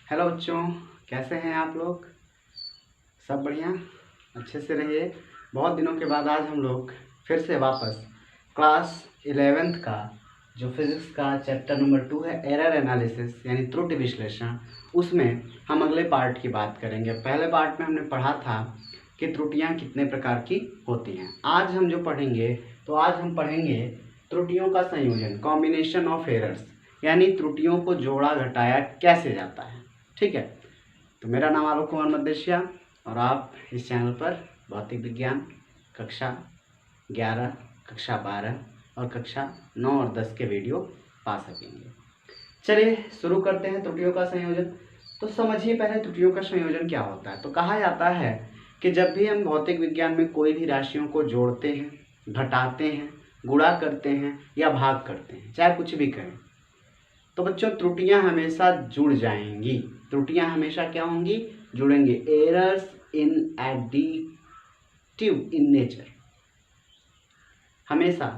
Hello बच्चों, कैसे हैं आप लोग? सब बढ़िया, अच्छे से रहिए। बहुत दिनों के बाद आज हम लोग फिर से वापस क्लास 11th का जो फिज़िक्स का चैप्टर नंबर 2 है, एरर एनालिसिस यानी त्रुटि विश्लेषण, उसमें हम अगले पार्ट की बात करेंगे। पहले पार्ट में हमने पढ़ा था कि त्रुटियां कितने प्रकार की होती हैं। आज हम जो पढ़ेंगे तो आज हम पढ़ेंगे त्रुटियों का संयोजन, कॉम्बिनेशन ऑफ एरर्स, यानी त्रुटियों को जोड़ा घटाया कैसे जाता है। ठीक है, तो मेरा नाम आलोक कुमार मदेशिया और आप इस चैनल पर भौतिक विज्ञान कक्षा 11, कक्षा 12 और कक्षा 9 और 10 के वीडियो पा सकेंगे। चलिए शुरू करते हैं त्रुटियों का संयोजन। तो समझिए पहले त्रुटियों का संयोजन क्या होता है। तो कहा जाता है कि जब भी हम भौतिक विज्ञान में कोई भी राशियों को जोड़ते हैं, घटाते हैं, गुणा करते हैं या भाग करते हैं, चाहे कुछ भी करें, तो बच्चों त्रुटियां हमेशा जुड़ जाएंगी। त्रुटियां हमेशा क्या होंगी? जुड़ेंगे। Errors in additive in nature, हमेशा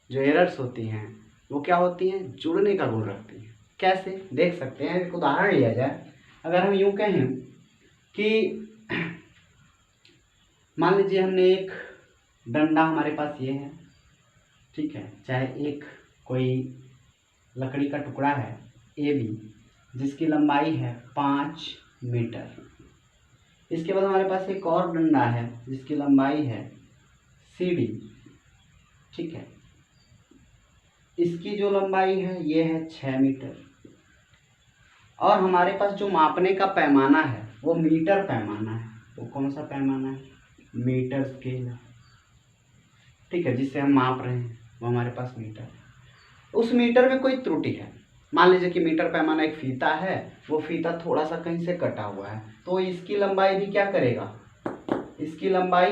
जो एरर्स होती हैं वो क्या होती हैं? जुड़ने का गुण रखती हैं। कैसे देख सकते हैं, एक उदाहरण लिया जाए। अगर हम यूं कहें कि मान लीजिए हमने एक डंडा हमारे पास ये है, ठीक है, चाहे एक कोई लकड़ी का टुकड़ा है ए बी, जिसकी लंबाई है 5 मीटर। इसके बाद हमारे पास एक और डंडा है जिसकी लंबाई है सी डी, ठीक है, इसकी जो लंबाई है ये है 6 मीटर। और हमारे पास जो मापने का पैमाना है वो मीटर पैमाना है। वो कौन सा पैमाना है? मीटर स्केल है, ठीक है, जिससे हम माप रहे हैं वो हमारे पास मीटर है। उस मीटर में कोई त्रुटि है। मान लीजिए कि मीटर पैमाना एक फीता है, वो फीता थोड़ा सा कहीं से कटा हुआ है, तो इसकी लंबाई भी क्या करेगा? इसकी लंबाई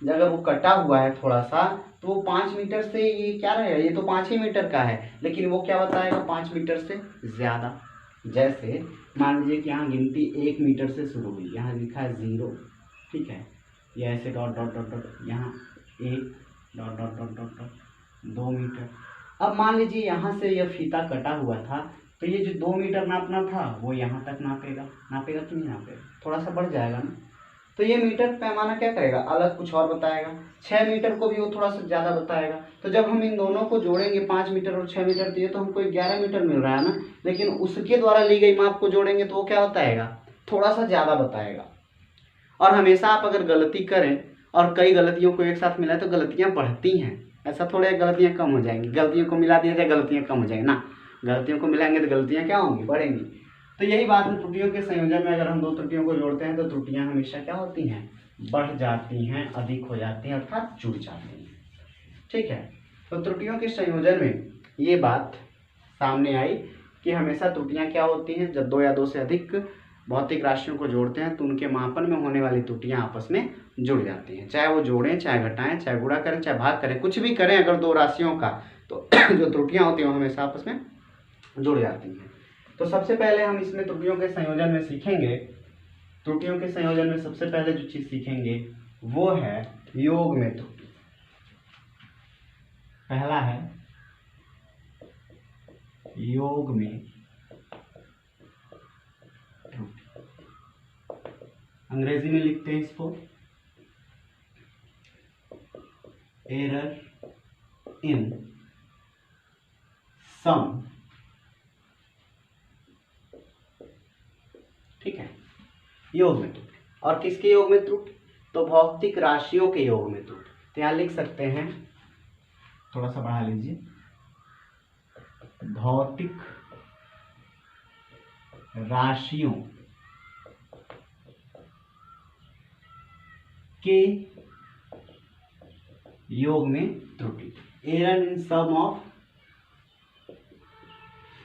अगर वो कटा हुआ है थोड़ा सा, तो वो 5 मीटर से ये क्या रहेगा? ये तो 5 ही मीटर का है, लेकिन वो क्या बताएगा? 5 मीटर से ज़्यादा। जैसे मान लीजिए कि यहाँ गिनती 1 मीटर से शुरू हुई, यहाँ लिखा है 0, ठीक है, ये ऐसे डॉट डॉट डॉट डॉट, यहाँ 1 dot dot dot dot dot 2 metre. अब मान लीजिए यहाँ से यह फीता कटा हुआ था, तो ये जो 2 मीटर नापना था वो यहाँ तक नापेगा कि नहीं नापेगा? थोड़ा सा बढ़ जाएगा ना। तो ये मीटर पैमाना क्या करेगा? अलग कुछ और बताएगा। 6 मीटर को भी वो थोड़ा सा ज़्यादा बताएगा। तो जब हम इन दोनों को जोड़ेंगे, 5 मीटर और 6 मीटर, दिए तो हमको 11 मीटर मिल रहा है ना। लेकिन उसके द्वारा ली गई माप को जोड़ेंगे तो वो क्या बताएगा? थोड़ा सा ज़्यादा बताएगा। और हमेशा आप अगर गलती करें और कई गलतियों को एक साथ मिलाएं तो गलतियाँ बढ़ती हैं। ऐसा थोड़े गलतियाँ कम हो जाएंगी। गलतियों को मिला दिया जाए, गलतियाँ कम हो जाएंगी ना। गलतियों को मिलाएंगे तो गलतियाँ क्या होंगी? बढ़ेंगी। तो यही बात है, त्रुटियों के संयोजन में अगर हम 2 त्रुटियों को जोड़ते हैं तो त्रुटियां हमेशा क्या होती हैं? बढ़ जाती हैं, अधिक हो जाती हैं, अर्थात जुड़ जाती हैं। ठीक है, तो त्रुटियों के संयोजन में ये बात सामने आई कि हमेशा त्रुटियां क्या होती हैं? जब 2 या 2 से अधिक भौतिक राशियों को जोड़ते हैं तो उनके मापन में होने वाली त्रुटियां आपस में जुड़ जाती हैं। चाहे वो जोड़ें, चाहे घटाएं, चाहे गुणा करें, चाहे भाग करें, कुछ भी करें अगर 2 राशियों का, तो जो त्रुटियां होती हैं वो हमेशा आपस में जुड़ जाती हैं। तो सबसे पहले हम इसमें त्रुटियों के संयोजन में सीखेंगे। त्रुटियों के संयोजन में सबसे पहले जो चीज सीखेंगे वो है योग में त्रुटि। पहला है योग में त्रुटि। अंग्रेजी में लिखते हैं इसको एरर इन सम, ठीक है, योग में त्रुटि। और किसके योग में त्रुटि? तो भौतिक राशियों के योग में त्रुटि। तो यहां लिख सकते हैं, थोड़ा सा बढ़ा लीजिए, भौतिक राशियों के योग में त्रुटि। Error in sum of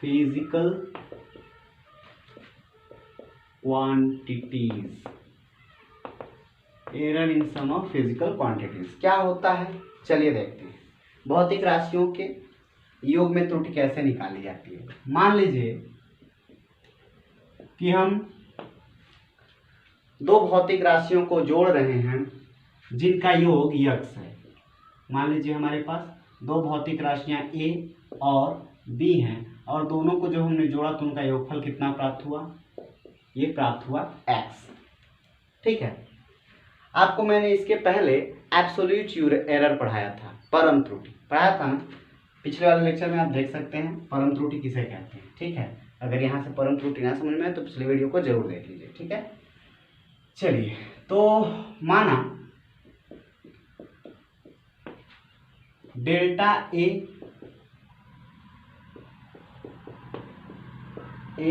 physical quantities. Error in sum of physical quantities क्या होता है? चलिए देखते हैं भौतिक राशियों के योग में त्रुटि कैसे निकाली जाती है। मान लीजिए कि हम 2 भौतिक राशियों को जोड़ रहे हैं जिनका योग यक्स है। मान लीजिए हमारे पास 2 भौतिक राशियां a और b हैं और दोनों को जब हमने जोड़ा तो उनका योगफल कितना प्राप्त हुआ? ये प्राप्त हुआ x। ठीक है, आपको मैंने इसके पहले एब्सोल्यूट एरर पढ़ाया था, परम त्रुटि पढ़ाया था ना, पिछले वाले लेक्चर में आप देख सकते हैं परम त्रुटि किसे कहते हैं। ठीक है, अगर यहाँ से परम त्रुटि ना समझ में आए तो पिछले वीडियो को जरूर देख लीजिए। ठीक है, चलिए, तो माना डेल्टा ए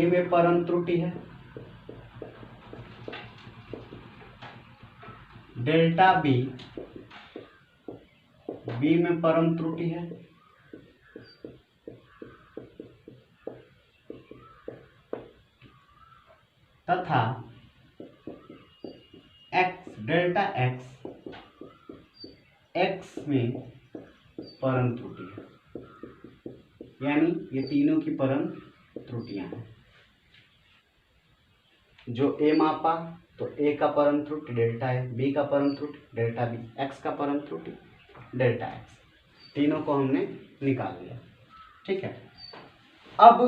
में परम त्रुटि है, डेल्टा बी में परम त्रुटि है, तथा डेल्टा एक्स में परम त्रुटि है, यानी ये तीनों की परम त्रुटियां हैं। जो ए मापा तो ए का परम त्रुटि डेल्टा ए, बी का परम त्रुटि डेल्टा बी, एक्स का परम त्रुटि डेल्टा एक्स, तीनों को हमने निकाल लिया। ठीक है, अब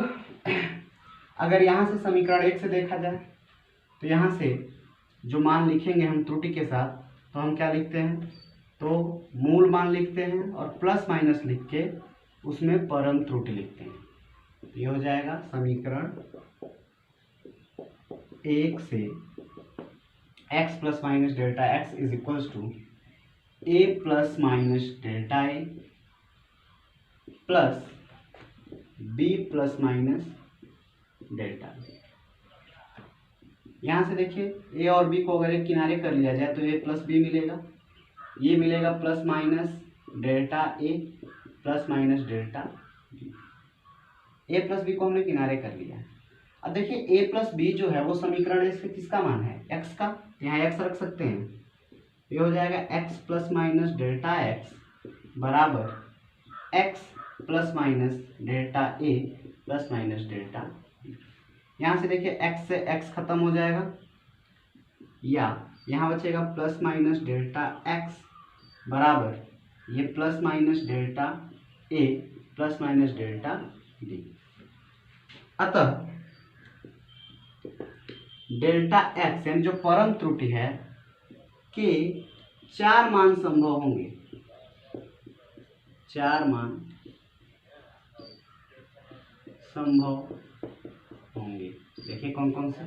अगर यहाँ से समीकरण 1 से देखा जाए तो यहाँ से जो मान लिखेंगे हम त्रुटि के साथ, तो हम क्या लिखते हैं, तो मूल मान लिखते हैं और प्लस माइनस लिख के उसमें परम त्रुटि लिखते हैं। ये हो जाएगा समीकरण 1 से x plus minus delta X is equals to A plus minus delta A plus B plus minus delta B. यहाँ से देखिए ए और बी को अगर एक किनारे कर लिया जाए तो ए प्लस बी मिलेगा, ये मिलेगा plus minus delta A plus minus delta B. A plus B को हमने किनारे कर लिया है। अब देखिए ए प्लस बी जो है वो समीकरण इससे किसका मान है, एक्स का, यहाँ एक्स रख सकते हैं। ये हो जाएगा x plus minus delta x बराबर x plus minus delta A plus minus delta B. यहाँ से देखिए x से x खत्म हो जाएगा, या यहाँ बचेगा प्लस माइनस डेल्टा x बराबर ये plus minus delta a plus minus delta b। अतः डेल्टा x यानी जो परम त्रुटि है के 4 मान संभव होंगे, 4 मान संभव होंगे। देखिए कौन कौन से।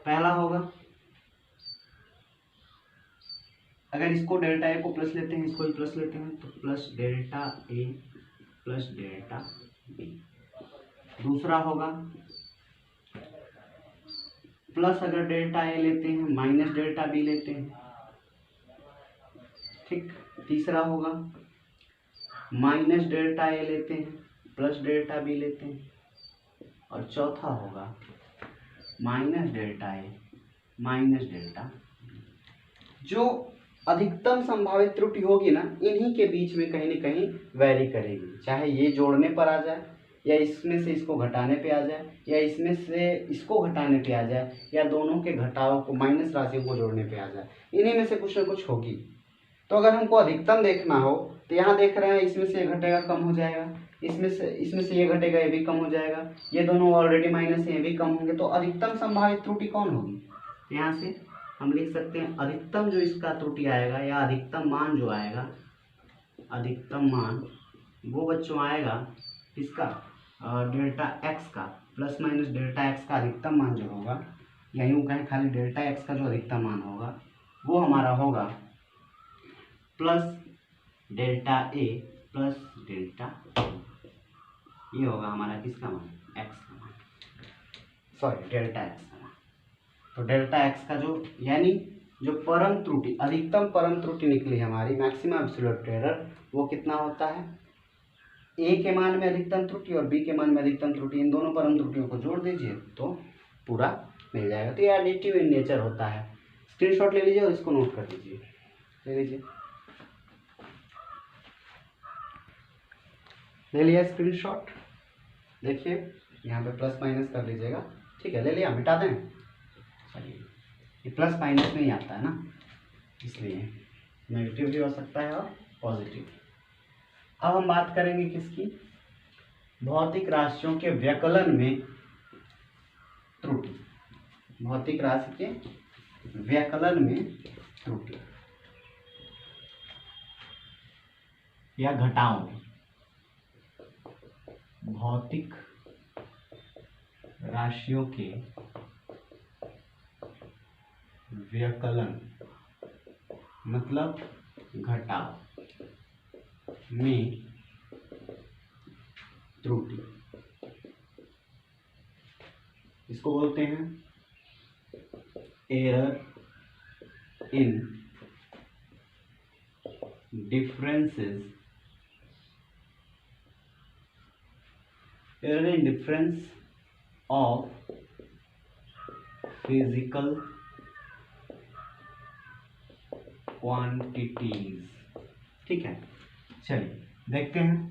पहला होगा, अगर इसको डेल्टा ए को प्लस लेते हैं, इसको ही प्लस लेते हैं, तो plus delta A plus delta B. दूसरा होगा प्लस अगर डेल्टा ए लेते हैं माइनस डेल्टा बी लेते हैं। ठीक, तीसरा होगा माइनस डेल्टा ए लेते हैं प्लस डेल्टा बी लेते हैं, और चौथा होगा minus delta A minus delta B. जो अधिकतम संभावित त्रुटि होगी ना, इन्हीं के बीच में कहीं न कहीं वैरी करेगी, चाहे ये जोड़ने पर आ जाए, या इसमें से इसको घटाने पे आ जाए, या इसमें से इसको घटाने पे आ जाए, या दोनों के घटाव को माइनस राशि को जोड़ने पे आ जाए, इन्हीं में से कुछ ना कुछ होगी। तो अगर हमको अधिकतम देखना हो तो यहाँ देख रहे हैं इसमें से ये घटेगा कम हो जाएगा, इसमें से ये घटेगा ये भी कम हो जाएगा, ये दोनों ऑलरेडी माइनस है ये भी कम होंगे, तो अधिकतम संभावित त्रुटि कौन होगी। यहाँ से हम लिख सकते हैं अधिकतम जो इसका त्रुटि आएगा या अधिकतम मान जो आएगा, अधिकतम मान वो बच्चों आएगा इसका डेल्टा एक्स का, प्लस माइनस डेल्टा एक्स का अधिकतम मान जो होगा, या यूँ कहें खाली डेल्टा एक्स का जो अधिकतम मान होगा वो हमारा होगा plus delta A plus delta, ये होगा हमारा किसका मान, एक्स का मान, सॉरी डेल्टा एक्स का मान। तो डेल्टा एक्स का जो यानी जो परम त्रुटि, अधिकतम परम त्रुटि निकली हमारी, मैक्सिमम एब्सोल्यूट एरर, वो कितना होता है, ए के मान में अधिकतम त्रुटि और बी के मान में अधिकतम त्रुटि, इन दोनों परम त्रुटियों को जोड़ दीजिए तो पूरा मिल जाएगा। तो ये एडिटिव इन नेचर होता है। स्क्रीनशॉट ले लीजिए और इसको नोट कर लीजिए, ले लीजिए, ले लिया स्क्रीनशॉट। देखिए यहाँ पे प्लस माइनस कर लीजिएगा, ठीक है, ले लिया, मिटा दें, चलिए ये प्लस माइनस में ही आता है ना, इसलिए नेगेटिव भी हो सकता है और पॉजिटिव। अब हम बात करेंगे किसकी, भौतिक राशियों के व्यकलन में त्रुटि। भौतिक राशि के व्यकलन में त्रुटि या घटाव में, भौतिक राशियों के व्यकलन मतलब घटाव में त्रुटि, इसको बोलते हैं error in differences, error in difference of physical quantities. ठीक है, चलिए देखते हैं।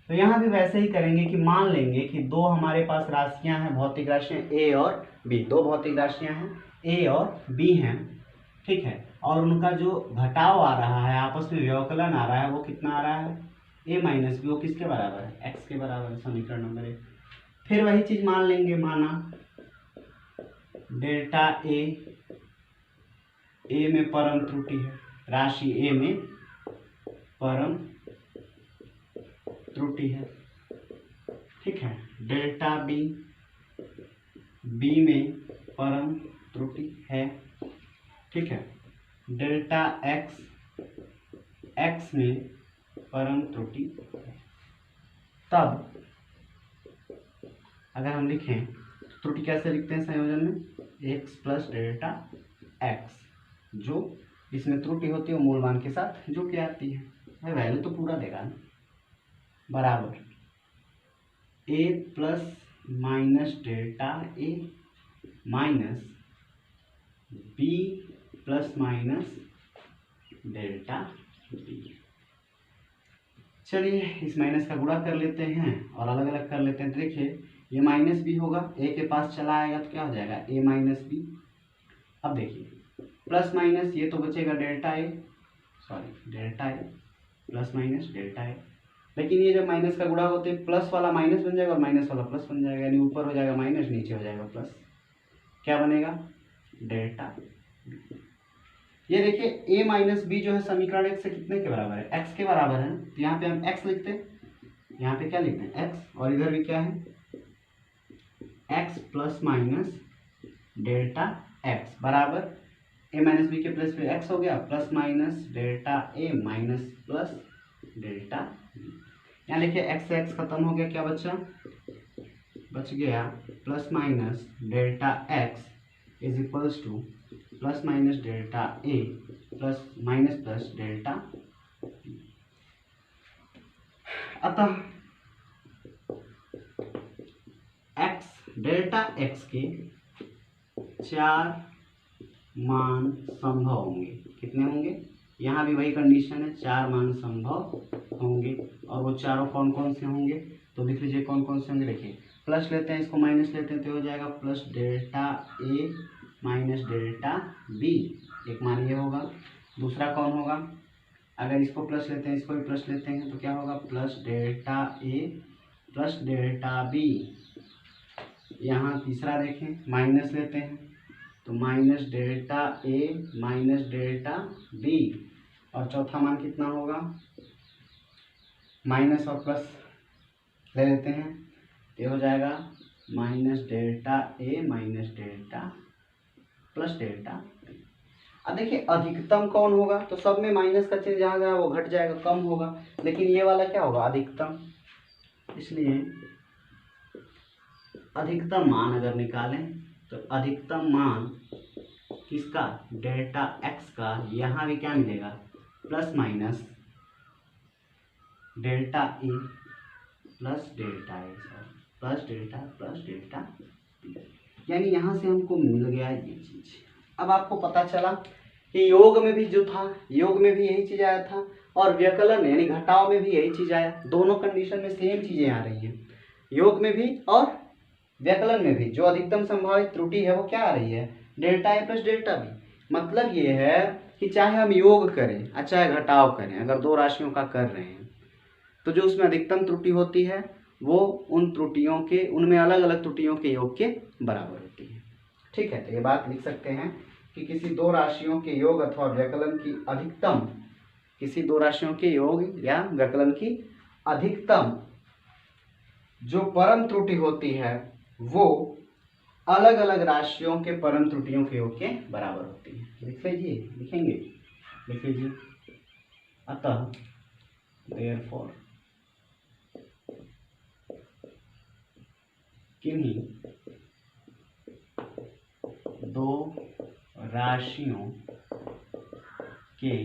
तो यहाँ भी वैसे ही करेंगे कि मान लेंगे कि दो हमारे पास राशियां हैं, भौतिक राशियां ए और बी, दो भौतिक राशियां हैं ए और बी हैं। ठीक है, और उनका जो घटाव आ रहा है, आपस में व्यवकलन आ रहा है, वो कितना आ रहा है, ए माइनस बी। वो किसके बराबर है, एक्स के बराबर है, समीकरण नंबर 1। फिर वही चीज मान लेंगे, माना डेल्टा ए में परम त्रुटि है, राशि ए में परम त्रुटि है। ठीक है, डेल्टा बी में परम त्रुटि है। ठीक है, डेल्टा एक्स में परम त्रुटि है। तब अगर हम लिखें त्रुटि कैसे लिखते हैं संयोजन में, x प्लस डेल्टा एक्स, जो इसमें त्रुटि होती है वो मूल मान के साथ जो कि आती है, भाई वैल्यू तो पूरा देगा ना, बराबर a plus minus delta A minus b plus minus delta B. चलिए इस माइनस का गुणा कर लेते हैं और अलग अलग कर लेते हैं। तो देखिए ये माइनस बी होगा, ए के पास चला आएगा तो क्या हो जाएगा, ए माइनस बी। अब देखिए प्लस माइनस, ये तो बचेगा delta A plus minus delta ए। लेकिन ये जब माइनस का गुणा होते हैं, प्लस वाला माइनस बन जाएगा और माइनस वाला प्लस बन जाएगा, यानी ऊपर हो जाएगा माइनस, नीचे हो जाएगा प्लस। क्या बनेगा, डेल्टा बी। ये देखिए a माइनस बी जो है समीकरण एक से कितने के बराबर है, x के बराबर है। तो यहाँ पे हम x लिखते हैं, यहाँ पे क्या लिखते हैं x, और इधर भी क्या है x plus minus delta x बराबर a माइनस बी के प्लस पे x हो गया, plus minus delta a minus plus delta B. यहाँ देखिए x से x खत्म हो गया, क्या बचा, बच गया plus minus delta x is equals to plus minus delta A plus minus plus delta. अतः डेल्टा x के 4 मान संभव होंगे। कितने होंगे, यहाँ भी वही कंडीशन है, 4 मान संभव होंगे। और वो चारों कौन कौन से होंगे, तो लिख लीजिए कौन कौन से होंगे। देखिए प्लस लेते हैं, इसको माइनस लेते हैं तो हो जाएगा plus delta A minus delta B, एक मान ये होगा। दूसरा कौन होगा, अगर इसको प्लस लेते हैं, इसको भी प्लस लेते हैं तो क्या होगा, plus delta A plus delta B. यहाँ तीसरा देखें, माइनस लेते हैं तो minus delta A minus delta B. और चौथा मान कितना होगा, माइनस और प्लस ले लेते हैं, ये हो जाएगा minus delta A minus delta plus delta B. अब देखिए अधिकतम कौन होगा, तो सब में माइनस का चिन्ह जहाँ जहाँ वो घट जाएगा, कम होगा। लेकिन ये वाला क्या होगा, अधिकतम। इसलिए अधिकतम मान अगर निकालें तो अधिकतम मान किसका, डेल्टा एक्स का, यहाँ भी क्या मिलेगा, plus minus delta A plus delta A, plus delta B. यानी यहाँ से हमको मिल गया ये चीज। अब आपको पता चला कि योग में भी जो था, योग में भी यही चीज आया था, और व्यकलन यानी घटाव में भी यही चीज आया। दोनों कंडीशन में सेम चीजें आ रही हैं, योग में भी और व्यकलन में भी। जो अधिकतम संभावित त्रुटि है वो क्या आ रही है, delta A plus delta B. मतलब ये है कि चाहे हम योग करें और चाहे घटाव करें, अगर दो राशियों का कर रहे हैं तो जो उसमें अधिकतम त्रुटि होती है वो उन त्रुटियों के, उनमें अलग अलग त्रुटियों के योग के बराबर होती है। ठीक है, तो ये बात लिख सकते हैं कि किसी दो राशियों के योग अथवा व्यकलन की अधिकतम, किसी दो राशियों के योग या व्यकलन की अधिकतम जो परम त्रुटि होती है वो अलग अलग राशियों के परम त्रुटियों के योग के बराबर होती है। लिख लीजिए, लिखेंगे, लिख लीजिए। अतः देयरफॉर किन्हीं दो राशियों के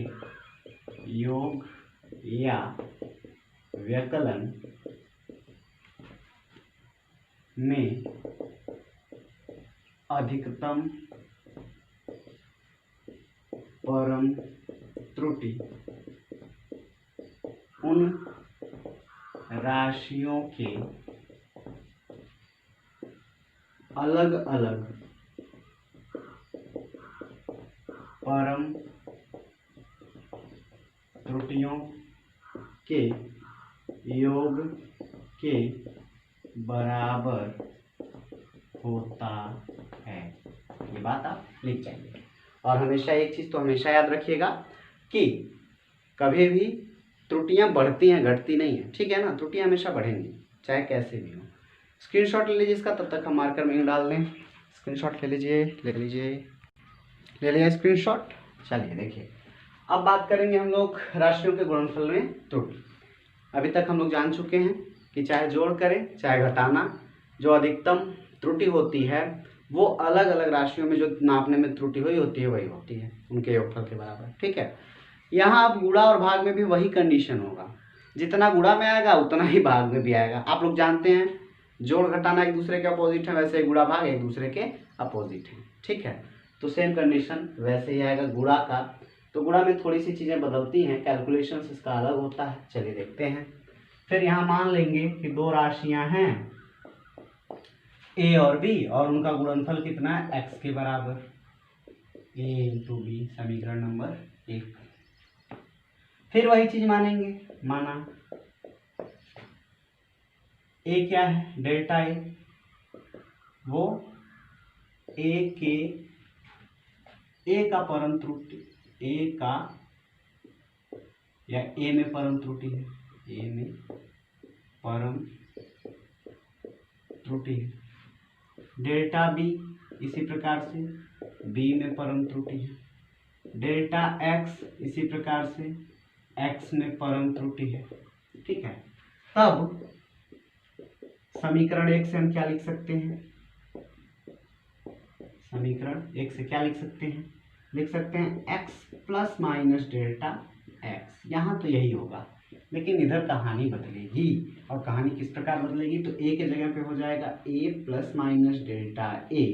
योग या व्यकलन में अधिकतम परम त्रुटि उन राशियों के अलग अलग परम त्रुटियों के योग के बराबर होता है। ये बात आप लिख जाइए। और हमेशा एक चीज तो हमेशा याद रखिएगा कि कभी भी त्रुटियां बढ़ती हैं, घटती नहीं है, ठीक है ना। त्रुटियां हमेशा बढ़ेंगी चाहे कैसे भी हो। स्क्रीनशॉट ले लीजिए इसका, तब तक हम मार्कर में डाल दें। स्क्रीनशॉट ले लीजिए, ले लीजिए, ले लिया स्क्रीनशॉट। चलिए देखिए, अब बात करेंगे हम लोग राशियों के गुणनफल में त्रुटि। अभी तक हम लोग जान चुके हैं कि चाहे जोड़ करें चाहे घटाना, जो अधिकतम त्रुटि होती है वो अलग अलग राशियों में जो नापने में त्रुटि हुई होती है वही होती है उनके योगफल के बराबर, ठीक है। यहाँ अब गुणा और भाग में भी वही कंडीशन होगा, जितना गुणा में आएगा उतना ही भाग में भी आएगा। आप लोग जानते हैं जोड़ घटाना एक दूसरे के अपोजिट है, वैसे गुणा भाग एक दूसरे के अपोजिट है, ठीक है। तो सेम कंडीशन वैसे ही आएगा गुणा का। तो गुणा में थोड़ी सी चीज़ें बदलती हैं, कैलकुलेशन इसका अलग होता है। चलिए देखते हैं। फिर यहाँ मान लेंगे कि दो राशियां हैं ए और बी और उनका गुणनफल कितना है, एक्स के बराबर, ए इंटू बी, समीकरण नंबर 1। फिर वही चीज मानेंगे, माना ए क्या है, डेल्टा ए, वो ए का परम त्रुटि, ए का या ए में परम त्रुटि है, ए में परम त्रुटि है। डेल्टा बी इसी प्रकार से बी में परम त्रुटि है। डेल्टा एक्स इसी प्रकार से एक्स में परम त्रुटि है, ठीक है। तब समीकरण 1 से हम क्या लिख सकते हैं, समीकरण 1 से क्या लिख सकते हैं, लिख सकते हैं x plus minus delta x. यहाँ तो यही होगा, लेकिन इधर कहानी बदलेगी। और कहानी किस प्रकार बदलेगी, तो ए के जगह पे हो जाएगा A plus minus delta A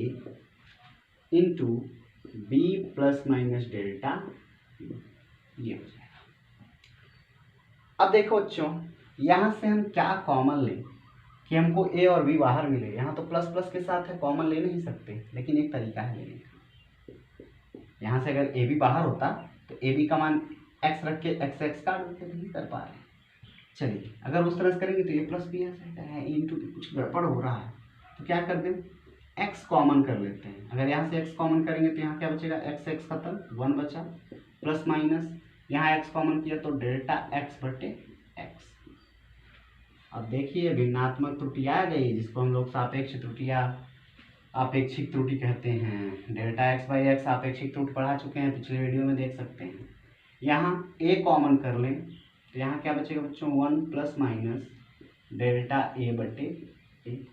into B plus minus delta, ये हो जाएगा। अब देखो बच्चों, यहाँ से हम क्या कॉमन लें कि हमको ए और बी बाहर मिले। यहाँ तो प्लस प्लस के साथ है, कॉमन ले नहीं सकते, लेकिन एक तरीका है लेने का। यहाँ से अगर ए बी बाहर होता तो ए बी का मान एक्स रख के एक्स एक्स काट देते, नहीं कर पा रहे। चलिए अगर उस तरह से करेंगे तो ए प्लस बी आ जाएगा है, इंटू कुछ गड़बड़ हो रहा है तो क्या कर दें, एक्स कॉमन कर लेते हैं। अगर यहाँ से एक्स कॉमन करेंगे तो यहाँ क्या बचेगा, एक्स एक्स खत्म, 1 बचा, प्लस माइनस यहाँ एक्स कॉमन किया तो डेल्टा एक्स बटे एक्स। अब देखिए भिन्नात्मक त्रुटि आ गई, जिसको हम लोग सापेक्ष त्रुटियां आपेक्षिक त्रुटि कहते हैं। डेल्टा एक्स बाई एक्स आपेक्षिक त्रुटि पढ़ा चुके हैं, पिछले वीडियो में देख सकते हैं। यहाँ ए कॉमन कर लें तो यहाँ क्या बचेगा बच्चों, 1 प्लस माइनस डेल्टा ए बटे ए।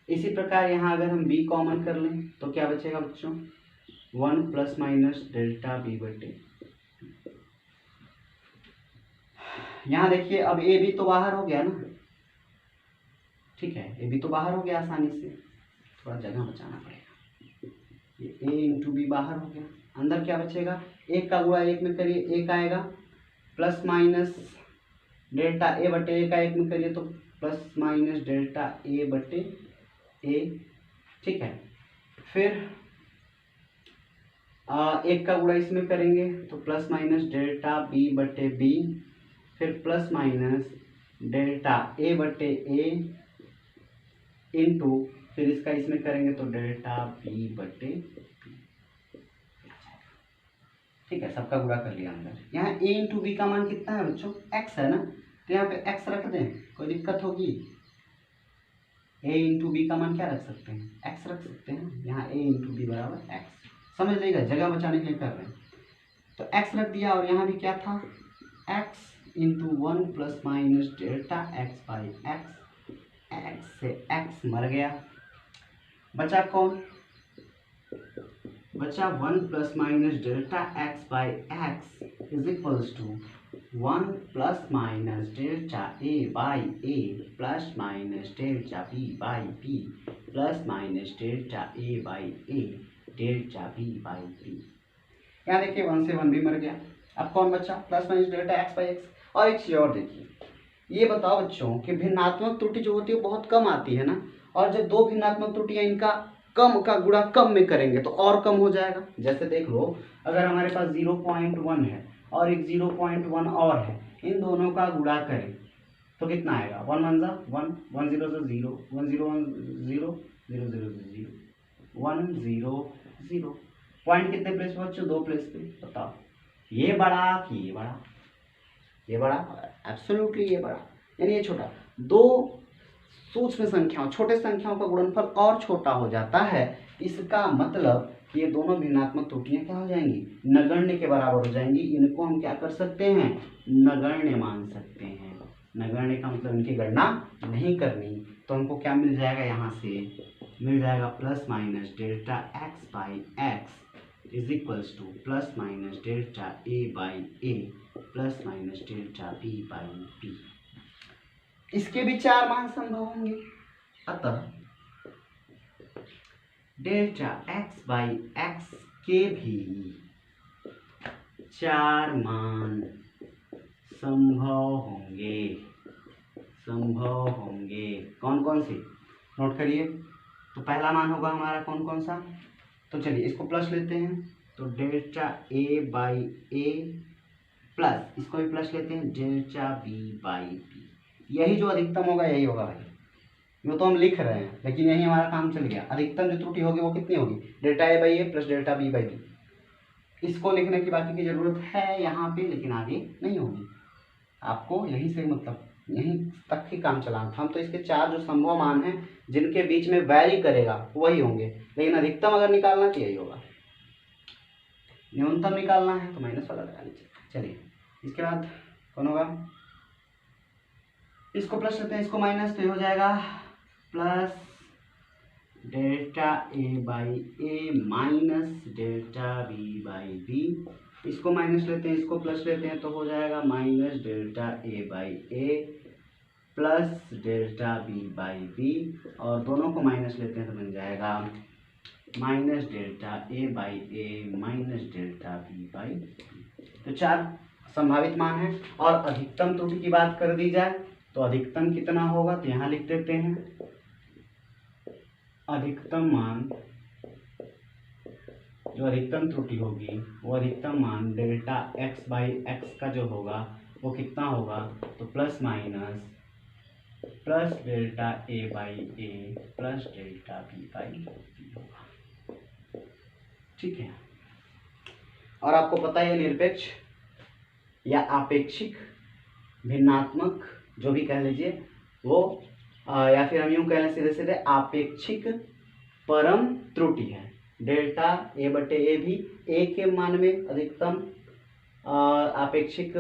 इसी प्रकार यहाँ अगर हम बी कॉमन कर लें तो क्या बचेगा बच्चों, 1 प्लस माइनस डेल्टा बी बटे। यहाँ देखिए अब ए बी तो बाहर हो गया ना, ठीक है, ए बी तो बाहर हो गया आसानी से, थोड़ा जगह बचाना पड़ेगा। ये ए इंटू बी बाहर हो गया, अंदर क्या बचेगा, एक का गुणा एक में करिए एक आएगा, प्लस माइनस डेल्टा ए बटे ए का एक में करिए तो प्लस माइनस डेल्टा ए बटे ए, ठीक है। फिर एक का गुणा इसमें करेंगे तो प्लस माइनस डेल्टा बी बटे बी, फिर प्लस माइनस डेल्टा ए बटे ए इंटू फिर इसका इसमें करेंगे तो डेल्टा बी बटे पी। ठीक है, सबका गुणा कर लिया अंदर। यहाँ a इंटू बी का मान कितना है बच्चों? x है ना, तो यहाँ पे x रख दें, कोई दिक्कत होगी? a इंटू बी का मान क्या रख सकते हैं? x रख सकते हैं। यहाँ a इंटू बी बराबर x, समझ लेगा, जगह बचाने के लिए कर रहे हैं। तो x रख दिया और यहाँ भी क्या था? x into 1 plus minus delta x by X. x से x मर गया, बचा कौन? बचा 1 plus minus delta x by X is equals to 1 plus minus delta a by a plus minus delta b by b plus minus delta a by a delta b by b। यहाँ देखिए 1 से 1 भी मर गया। अब कौन बचा? Plus minus delta x by x. और एक चीज और देखिए, ये बताओ बच्चों कि भिन्नात्मक त्रुटि जो होती है बहुत कम आती है ना, और जब दो भिन्नात्मक त्रुटियां इनका कम का गुणा कम में करेंगे तो और कम हो जाएगा। जैसे देख लो, अगर हमारे पास 0.1 है और एक 0.1 और है, इन दोनों का गुणा करें तो कितना आएगा? 1 1 जा 1, 1 0 से 0, 1 0 1 0, 0 0 से 0, 1 0 0। पॉइंट कितने प्लेस पे बच्चों? 2 प्लेस पे। बताओ ये बड़ा कि ये बड़ा? ये बड़ा, एब्सोल्युटली ये बड़ा, यानी ये छोटा। दो सूक्ष्म संख्याओं, छोटे संख्याओं का गुणनफल और छोटा हो जाता है, इसका मतलब कि ये दोनों भिन्नात्मक त्रुटियां क्या हो जाएंगी? नगण्य के बराबर हो जाएंगी। इनको हम क्या कर सकते हैं? नगण्य मान सकते हैं। नगण्य का मतलब इनकी गणना नहीं करनी, तो हमको क्या मिल जाएगा? यहाँ से मिल जाएगा plus minus delta x by X is equals to plus minus delta A by A plus minus delta B by B. इसके भी 4 मान संभव होंगे, अतः डेल्टा x बाई एक्स के भी 4 मान संभव होंगे। संभव होंगे कौन कौन से? नोट करिए। तो पहला मान होगा हमारा कौन कौन सा? तो चलिए इसको प्लस लेते हैं, तो delta a by A plus, इसको भी प्लस लेते हैं, डेल्टा b बाई बी। यही जो अधिकतम होगा यही होगा भाई, वो तो हम लिख रहे हैं लेकिन यही हमारा काम चल गया। अधिकतम जो त्रुटि होगी वो कितनी होगी? Delta A by A plus delta B by B. इसको लिखने की बाकी की जरूरत है यहाँ पे, लेकिन आगे नहीं होगी। आपको यहीं से मतलब यहीं तक ही काम चलाना था। हम तो इसके 4 जो संभव मान हैं जिनके बीच में वैरी करेगा वही होंगे, लेकिन अधिकतम अगर निकालना तो यही होगा। न्यूनतम निकालना है तो माइनस वाला लगा लीजिए। चलिए इसके बाद कौन होगा? इसको प्लस लेते हैं, इसको माइनस, तो ये हो जाएगा plus delta A by A minus delta B by B. इसको माइनस लेते हैं, इसको प्लस लेते हैं, तो हो जाएगा minus delta A by A plus delta B by B, और दोनों को माइनस लेते हैं तो बन जाएगा minus delta A by A minus delta B by B. तो 4 संभावित मान है। और अधिकतम त्रुटि की बात कर दी जाए तो अधिकतम कितना होगा? तो यहाँ लिख देते हैं, अधिकतम मान, जो अधिकतम त्रुटि होगी वो अधिकतम मान डेल्टा x बाई एक्स का जो होगा वो कितना होगा? तो plus minus plus delta A by A plus delta B by b होगा। ठीक है। और आपको पता है निरपेक्ष या आपेक्षिक भिन्नात्मक जो भी कह लीजिए वो या फिर हम यूँ कह लें सीधे सीधे आपेक्षिक परम त्रुटि है। डेल्टा ए बटे ए भी ए के मान में अधिकतम आपेक्षिक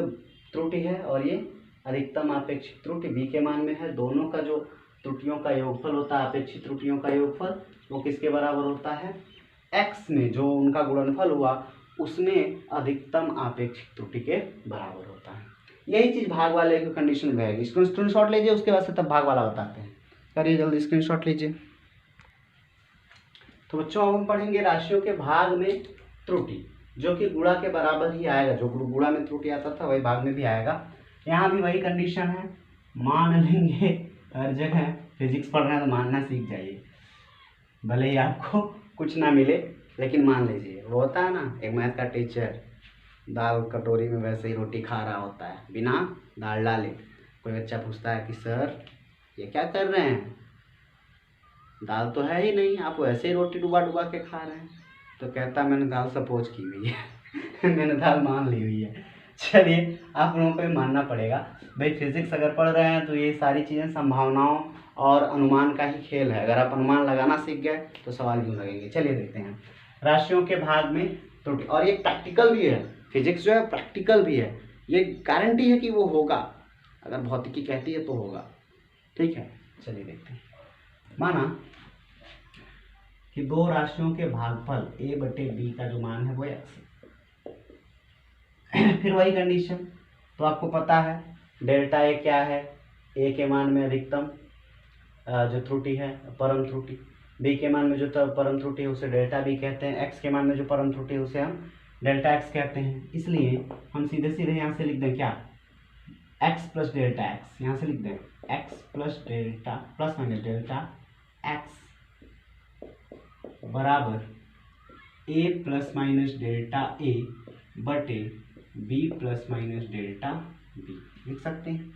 त्रुटि है और ये अधिकतम आपेक्षिक त्रुटि बी के मान में है। दोनों का जो त्रुटियों का योगफल होता है, अपेक्षित त्रुटियों का योगफल, वो किसके बराबर होता है? x में जो उनका गुणनफल हुआ उसमें अधिकतम आपेक्षिक त्रुटि के बराबर होता है। यही चीज़ भाग वाले की कंडीशन में रहेगी। इसको स्क्रीनशॉट लीजिए, उसके बाद से तब भाग वाला बताते हैं। करिए जल्दी स्क्रीनशॉट लीजिए। तो बच्चों अब हम पढ़ेंगे राशियों के भाग में त्रुटि, जो कि गुणा के बराबर ही आएगा। जो गुणा में त्रुटि आता था वही भाग में भी आएगा। यहाँ भी वही कंडीशन है, मान लेंगे हर जगह। फिजिक्स पढ़ रहे हैं तो मानना सीख जाइए, भले ही आपको कुछ ना मिले लेकिन मान लीजिए। वो होता है ना, एक मैथ का टीचर दाल कटोरी में वैसे ही रोटी खा रहा होता है बिना दाल डाले। कोई बच्चा पूछता है कि सर ये क्या कर रहे हैं? दाल तो है ही नहीं, आप वैसे ही रोटी डुबा डुबा के खा रहे हैं। तो कहता मैंने दाल सपोज की हुई है मैंने दाल मान ली हुई है। चलिए आप लोगों को भी मानना पड़ेगा भाई, फिजिक्स अगर पढ़ रहे हैं तो ये सारी चीज़ें संभावनाओं और अनुमान का ही खेल है। अगर आप अनुमान लगाना सीख गए तो सवाल क्यों लगेंगे। चलिए देखते हैं राशियों के भाग में त्रुटि, और ये प्रैक्टिकल भी है। फिजिक्स जो है प्रैक्टिकल भी है, ये गारंटी है कि वो होगा, अगर भौतिकी कहती है तो होगा। ठीक है, चलिए देखते हैं। माना कि दो राशियों के भागफल a/b का जो मान है वो x है। फिर वही कंडीशन, तो आपको पता है डेल्टा ए क्या है, a के मान में अधिकतम जो त्रुटि है परम त्रुटि, b के मान में जो परम त्रुटि है उसे डेल्टा b कहते हैं, x के मान में जो परम त्रुटि है उसे हम डेल्टा x कहते हैं। इसलिए हम सीधे सीधे यहाँ से लिख दें क्या, x प्लस डेल्टा x, यहाँ से लिख दें x plus delta plus minus delta x बराबर a plus minus delta a बटे b plus minus delta b लिख सकते हैं।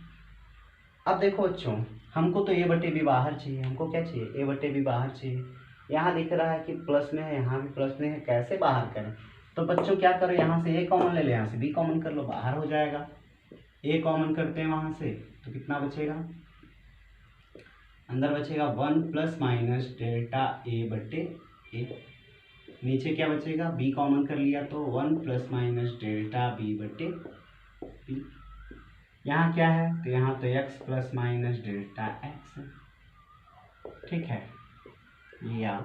अब देखो बच्चों, हमको तो a बटे b बाहर चाहिए, हमको क्या चाहिए, a बटे b बाहर चाहिए। यहाँ दिख रहा है कि प्लस में है, यहाँ भी प्लस में है, कैसे बाहर करें। तो बच्चों क्या करो, यहाँ से a कॉमन ले लो, यहाँ से b कॉमन कर लो, बाहर हो जाएगा। a कॉमन करते हैं वहाँ से तो कितना बचेगा, अंदर बचेगा 1 प्लस माइनस डेल्टा a बटे a, नीचे क्या बचेगा, b कॉमन कर लिया तो 1 प्लस माइनस डेल्टा b बटे b। यहाँ क्या है, तो यहाँ तो x plus minus delta x है। ठीक है, या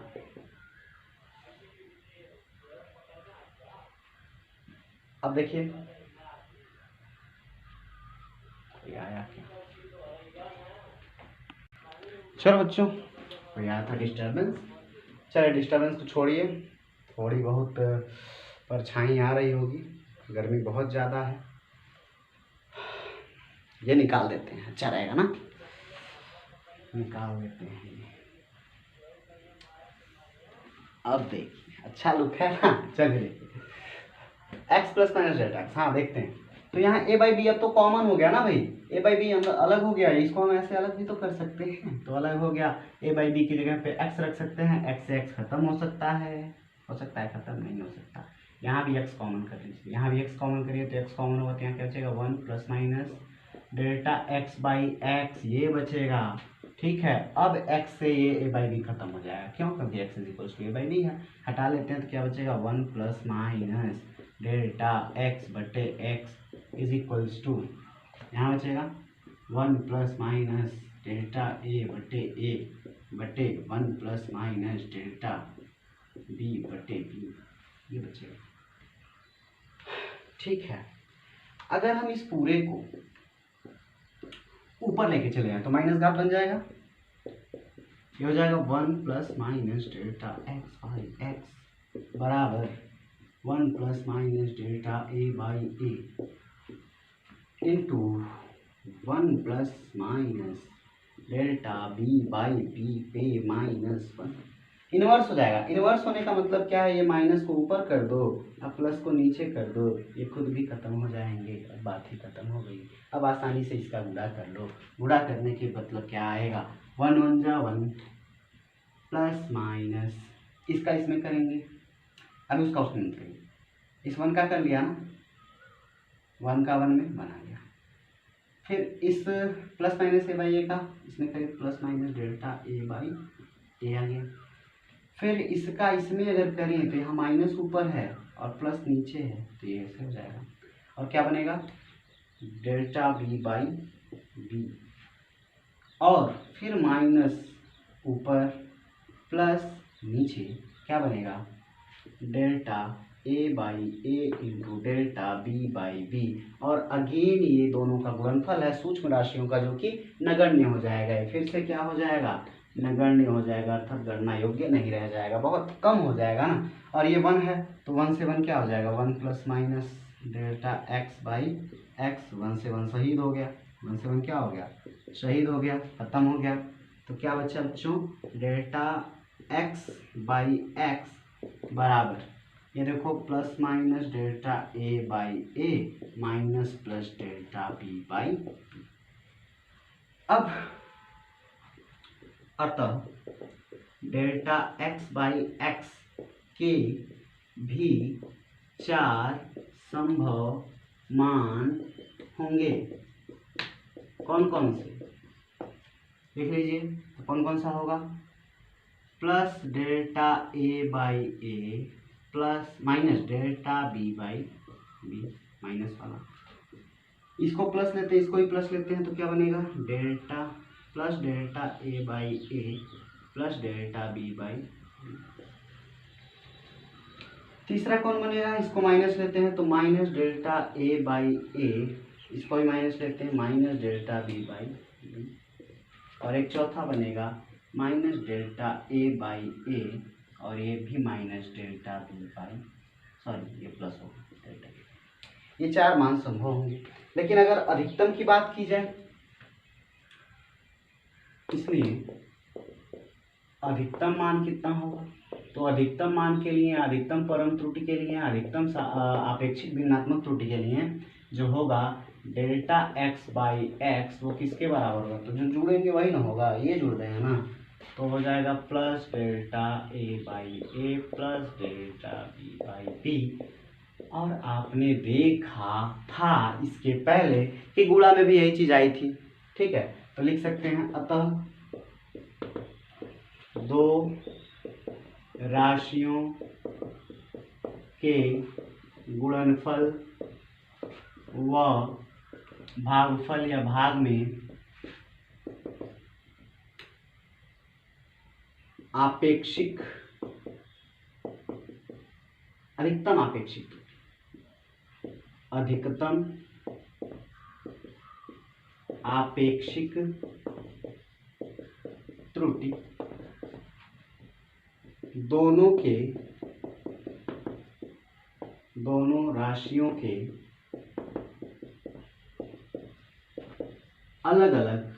अब देखिए आया क्या, चलो बच्चों कोई आया था डिस्टर्बेंस। चलिए डिस्टर्बेंस तो छोड़िए, थोड़ी बहुत परछाई आ रही होगी, गर्मी बहुत ज़्यादा है, ये निकाल देते हैं, अच्छा रहेगा ना, निकाल देते हैं। अब देखिए अच्छा लुक है ना। चलिए देखिए x plus minus delta x, हाँ देखते हैं। तो यहाँ a बाई बी अब तो कॉमन हो गया ना भाई, a बाई बी अलग हो गया, इसको हम ऐसे अलग भी तो कर सकते हैं, तो अलग हो गया। a बाई बी की जगह पे x रख सकते हैं, x से x खत्म हो सकता है खत्म नहीं हो सकता। यहाँ भी x कॉमन कर लीजिए, यहाँ भी x कॉमन करिए तो x कॉमन होगा तो यहाँ क्या बचेगा 1 plus minus delta x by x, ये बचेगा। ठीक है, अब x से ये a बाई बी खत्म हो जाएगा, क्यों, क्योंकि x is equal to a by b है। हटा लेते हैं तो क्या बचेगा 1 प्लस माइनस डेल्टा x बटे x इज इक्वल्स टू, यहाँ बचेगा 1 प्लस माइनस डेल्टा a बटे 1 प्लस माइनस डेल्टा b बटे b, ये बचेगा। ठीक है, अगर हम इस पूरे को ऊपर लेके चले जाए तो माइनस घात बन जाएगा, ये हो जाएगा 1 plus minus delta x by x बराबर 1 plus minus delta a by a into 1 plus minus delta b by b पे माइनस 1। इनवर्स हो जाएगा, इनवर्स होने का मतलब क्या है, ये माइनस को ऊपर कर दो, अब प्लस को नीचे कर दो, ये खुद भी खत्म हो जाएंगे, अब बात ही खत्म हो गई। अब आसानी से इसका गुणा कर लो, गुणा करने के मतलब क्या आएगा 1 1 जा 1 प्लस माइनस, इसका इसमें करेंगे, अब उसका उसमें करेंगे, इस 1 का कर लिया ना, 1 का 1 में बना लिया, फिर इस plus minus A by A का इसमें करें plus minus delta A by A आ गया। फिर इसका इसमें अगर करें तो यहाँ माइनस ऊपर है और प्लस नीचे है, तो ये ऐसे हो जाएगा, और क्या बनेगा डेल्टा बी बाई बी, और फिर माइनस ऊपर प्लस नीचे क्या बनेगा delta A by a into delta B by B, और अगेन ये दोनों का गुणनफल है सूक्ष्म राशियों का, जो कि नगण्य हो जाएगा, फिर से क्या हो जाएगा नगण्य हो जाएगा, अर्थात गणना योग्य नहीं रह जाएगा, बहुत कम हो जाएगा ना। और ये 1 है तो 1 से 1 क्या हो जाएगा 1 plus minus delta x by x, 1 से 1 शहीद हो गया, 1 से 1 क्या हो गया शहीद हो गया, खत्म हो गया। तो क्या बचा बच्चों डेल्टा एक्स बाई एक्स बराबर, ये देखो plus minus delta A by A minus plus delta B by b. अब अतः डेल्टा एक्स बाई एक्स के भी 4 संभव मान होंगे। कौन कौन से देख लीजिए, कौन कौन सा होगा? Plus delta A by A plus minus delta B by b, minus वाला इसको प्लस लेते हैं, इसको ही प्लस लेते हैं, तो क्या बनेगा? Delta plus delta A by A plus delta B by b. तीसरा कौन बनेगा? इसको माइनस लेते हैं तो minus delta A by a, इसको भी माइनस लेते हैं, minus delta B by B. और एक चौथा बनेगा minus delta A by a और ये भी minus delta B by, sorry ये प्लस होगा डेल्टा बी। ये 4 मान संभव होंगे। लेकिन अगर अधिकतम की बात की जाए, इसलिए अधिकतम मान कितना होगा? तो अधिकतम मान के लिए, अधिकतम परम त्रुटि के लिए, अधिकतम आपेक्षिक भिन्नात्मक त्रुटि के लिए जो होगा डेल्टा एक्स बाई एक्स, वो किसके बराबर होगा? तो जो जुड़ेंगे वही ना होगा, ये जुड़ रहे हैं ना, तो हो जाएगा plus delta A by A plus delta B by B. और आपने देखा था इसके पहले कि गुणा में भी यही चीज आई थी, ठीक है? तो लिख सकते हैं अतः दो राशियों के गुणनफल व भागफल या भाग में आपेक्षिक अधिकतम आपेक्षिक अधिकतम आपेक्षिक त्रुटि दोनों राशियों के अलग अलग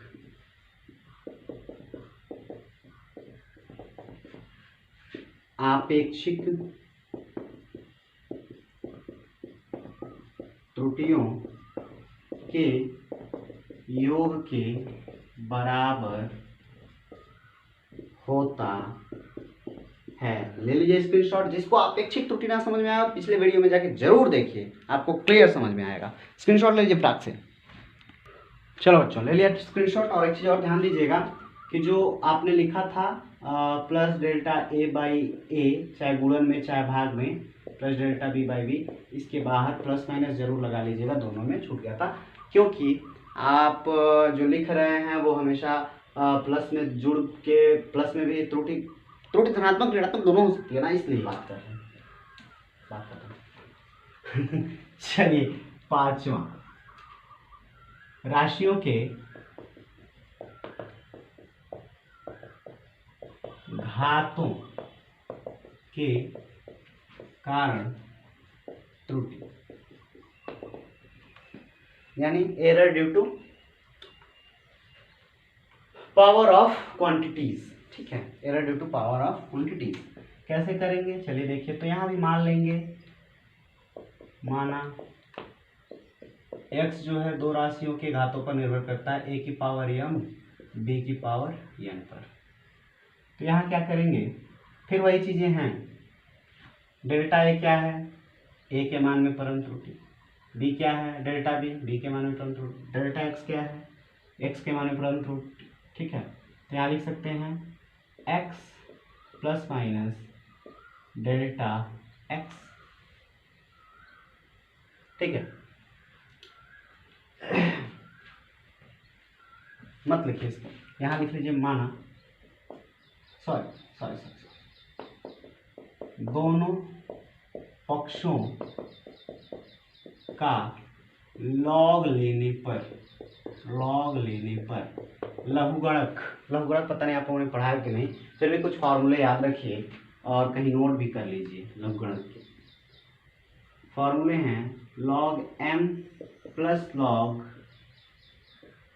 आपेक्षिक त्रुटियों के योग के बराबर होता है। ले लीजिए स्क्रीनशॉट। जिसको अपेक्षित त्रुटि ना समझ में आया पिछले वीडियो में जाके जरूर देखिए, आपको क्लियर समझ में आएगा। स्क्रीनशॉट ले लीजिए फटाक से। चलो बच्चों ले लिया स्क्रीनशॉट। और एक चीज़ और ध्यान दीजिएगा कि जो आपने लिखा था plus delta A by a, चाहे गुणन में चाहे भाग में, plus delta B by B, इसके बाहर प्लस माइनस जरूर लगा लीजिएगा, दोनों में छूट गया था। क्योंकि आप जो लिख रहे हैं वो हमेशा प्लस में जुड़ के, प्लस में भी त्रुटि धनात्मक ऋणात्मक दोनों हो सकती है ना, इसलिए बात कर रहे हैं। चलिए 5वां, राशियों के घातों के कारण त्रुटि, यानी error due to power of quantities. ठीक है, error due to power of quantities. कैसे करेंगे चलिए देखिए। तो यहां भी मान लेंगे, माना x जो है दो राशियों के घातों पर निर्भर करता है, a की पावर m b की पावर n पर। तो यहाँ क्या करेंगे, फिर वही चीजें हैं। डेल्टा a क्या है, a के मान में परम त्रुटि। b क्या है, डेल्टा b के मान में परम त्रुटि। डेल्टा x क्या है, x के मान में परम त्रुटि। ठीक है, तो यहाँ लिख सकते हैं x plus minus delta x। ठीक है, मत लिखिए इसको, यहाँ लिख लीजिए माना, सॉरी दोनों पक्षों का लॉग लेने पर लघुगणक पता नहीं आप लोगों ने पढ़ा है कि नहीं, फिर भी कुछ फॉर्मूले याद रखिए और कहीं नोट भी कर लीजिए। लघुगणक के फॉर्मूले हैं log m plus log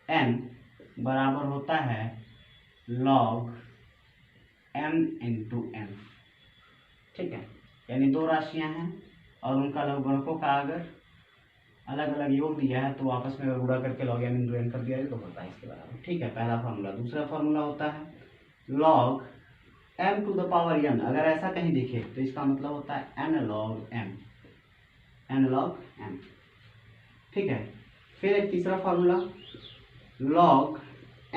n बराबर होता है log m इंटू n। ठीक है, यानी दो राशियां हैं और उनका लघुगणकों का अगर अलग अलग योग दिया है तो आपस में गुणा करके log m इंटू n कर दिया जाए तो होता है इसके बराबर। ठीक है, पहला फार्मूला। दूसरा फार्मूला होता है log m to the power n, अगर ऐसा कहीं दिखे तो इसका मतलब होता है n log m, n log m। ठीक है, फिर एक तीसरा formula log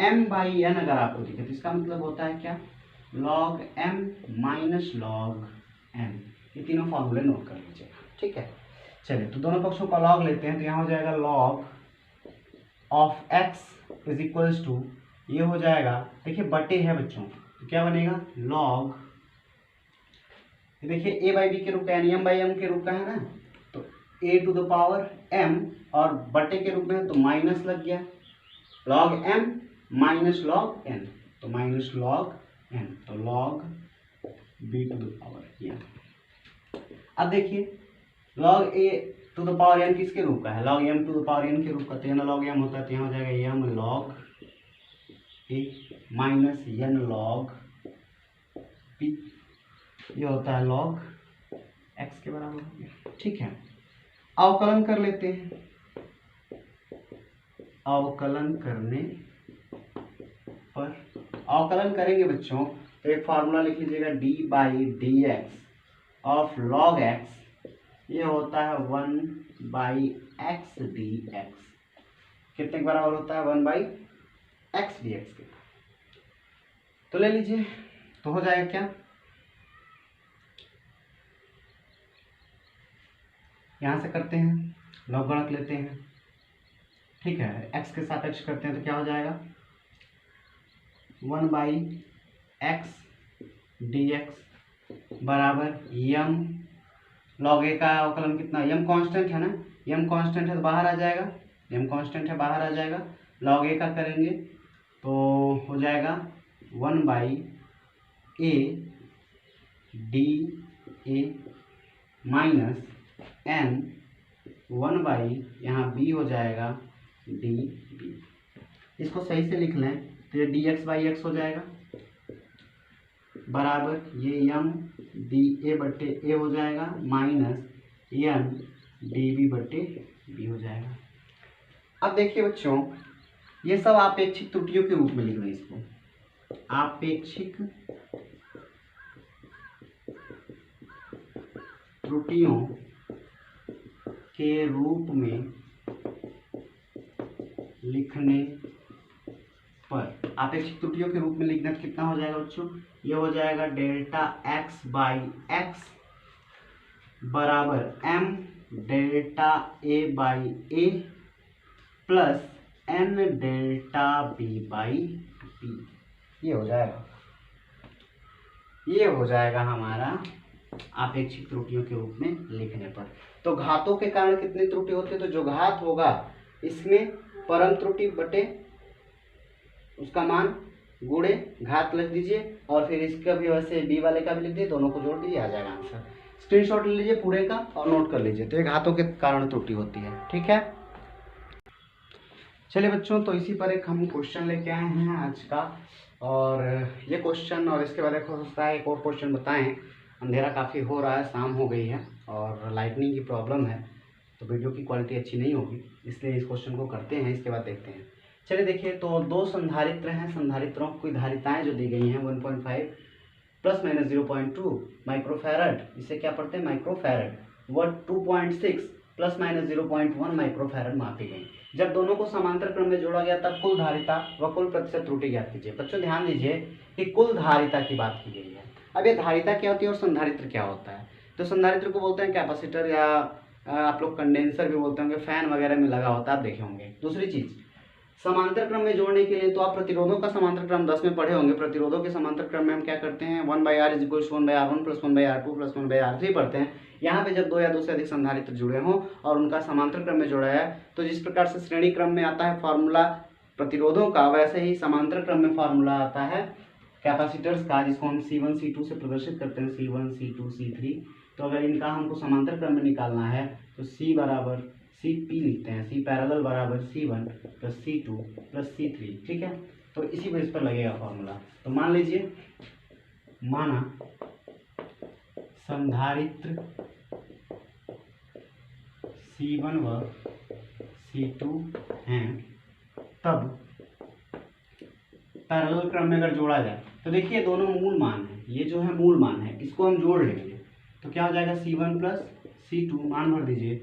m by n अगर आपको दिखे तो इसका मतलब होता है क्या, log m minus log n। ये तीनों फार्मूले नोट कर लीजिएगा। ठीक है, चलिए तो दोनों पक्षों का log लेते हैं, तो यहाँ हो जाएगा log of x is equals to, ये हो जाएगा, देखिए बटे है बच्चों, तो क्या बनेगा log, देखिए a बाई बी के रूप का यानी m बाई m के रूप का है ना, तो a to the power m और बटे के रूप में तो माइनस लग गया, log m minus log n, तो माइनस log n, तो log b to the power n। अब देखिए log a to the power n किसके रूप का है, log m to the power n के रूप का, तो n log m होता है, तो यहाँ हो जाएगा m log a minus n log p, ये होता है log x के बराबर हो गया। ठीक है, अवकलन कर लेते हैं, अवकलन करने पर, अवकलन करेंगे बच्चों तो एक फार्मूला लिख लीजिएगा d by D x of log x, ये होता है 1 बाई एक्स डी एक्स, कितने के बराबर होता है 1 बाई एक्स डी एक्स के, तो ले लीजिए, तो हो जाएगा क्या, यहां से करते हैं लॉग गणक लेते हैं। ठीक है, x के सापेक्ष करते हैं तो क्या हो जाएगा 1 बाई एक्स डी एक्स बराबर यम, लॉग ए का अवकलन कितना, यम कांस्टेंट है ना, यम कांस्टेंट है तो बाहर आ जाएगा, यम कांस्टेंट है बाहर आ जाएगा, लॉग ए का करेंगे तो हो जाएगा 1 by a d a minus n 1 by यहाँ बी हो जाएगा डी बी, इसको सही से लिख लें तो ये डी एक्स बाई एक्स हो जाएगा बराबर ये यम डी ए बट्टे ए हो जाएगा माइनस एन डी बी बट्टे बी हो जाएगा। अब देखिए बच्चों, ये सब आपेक्षिक त्रुटियों के रूप में लिख लें, इसको आपेक्षिक त्रुटियों के रूप में लिखने पर, आपेक्षिक त्रुटियों के रूप में लिखना कितना हो जाएगा बच्चों, ये हो जाएगा डेल्टा एक्स बाई एक्स बराबर m delta A by A plus n delta B by b, ये हो जाएगा, ये हो जाएगा हमारा आपेक्षिक त्रुटियों के रूप में लिखने पर। तो घातों के कारण कितनी त्रुटि होती है, तो जो घात होगा इसमें परम त्रुटि बटे उसका मान गुणे घात लिख दीजिए, और फिर इसका भी वैसे बी वाले का भी लिख दीजिए, दोनों को जोड़ दीजिए, आ जाएगा आंसर। स्क्रीनशॉट ले लीजिए पूरे का और नोट कर लीजिए, तो ये घातों के कारण त्रुटि होती है। ठीक है, चलिए बच्चों, तो इसी पर एक हम क्वेश्चन लेके आए हैं आज का, और ये क्वेश्चन और इसके बाद एक हो सकता है एक और क्वेश्चन बताएं। अंधेरा काफ़ी हो रहा है, शाम हो गई है और लाइटनिंग की प्रॉब्लम है, तो वीडियो की क्वालिटी अच्छी नहीं होगी, इसलिए इस क्वेश्चन को करते हैं, इसके बाद देखते हैं। चलिए देखिए, तो दो संधारित्र हैं, संधारित्रों की धारिताएं जो दी गई हैं 1.5 प्लस माइनस 0.2 माइक्रोफैरड, इसे क्या पढ़ते हैं माइक्रोफैरड, वह 2.6 प्लस माइनस 0.1 माइक्रोफैरड मापी गई। जब दोनों को समांतर क्रम में जोड़ा गया तब कुल धारिता व कुल प्रतिशत त्रुटि ज्ञात कीजिए। बच्चों ध्यान दीजिए कि कुल धारिता की बात की गई है। अब ये धारिता क्या होती है और संधारित्र क्या होता है, तो संधारित्र को बोलते हैं कैपेसिटर, या आप लोग कंडेंसर भी बोलते होंगे, फैन वगैरह में लगा होता है, आप देखे होंगे। दूसरी चीज, समांतर क्रम में जोड़ने के लिए तो आप प्रतिरोधों का समांतर क्रम 10 में पढ़े होंगे। प्रतिरोधों के समांतर क्रम में हम क्या करते हैं 1/r is equal to 1/r1 plus 1/r2 plus 1/r3 पढ़ते हैं। यहाँ पे जब दो या दो से अधिक संधारित्र जुड़े हों और उनका समांतर क्रम में जोड़ा है, तो जिस प्रकार से श्रेणी क्रम में आता है फार्मूला प्रतिरोधों का, वैसे ही समांतर क्रम में फार्मूला आता है कैपेसिटर्स का, जिसको हम C1 C2 से प्रदर्शित करते हैं, C1 C2 C3। तो अगर इनका हमको समांतर क्रम में निकालना है तो C बराबर CP लिखते हैं, C पैरेलल बराबर C1 plus C2 plus C3। ठीक है, तो इसी बेस पर लगेगा फॉर्मूला। तो मान लीजिए, माना संधारित्र C1 व C2 हैं, तब पैरेलल क्रम में अगर जोड़ा जाए तो देखिए दोनों मूल मान हैं, ये जो है मूल मान है, इसको हम जोड़ लेंगे तो क्या हो जाएगा C1 प्लस C2, मान भर दीजिए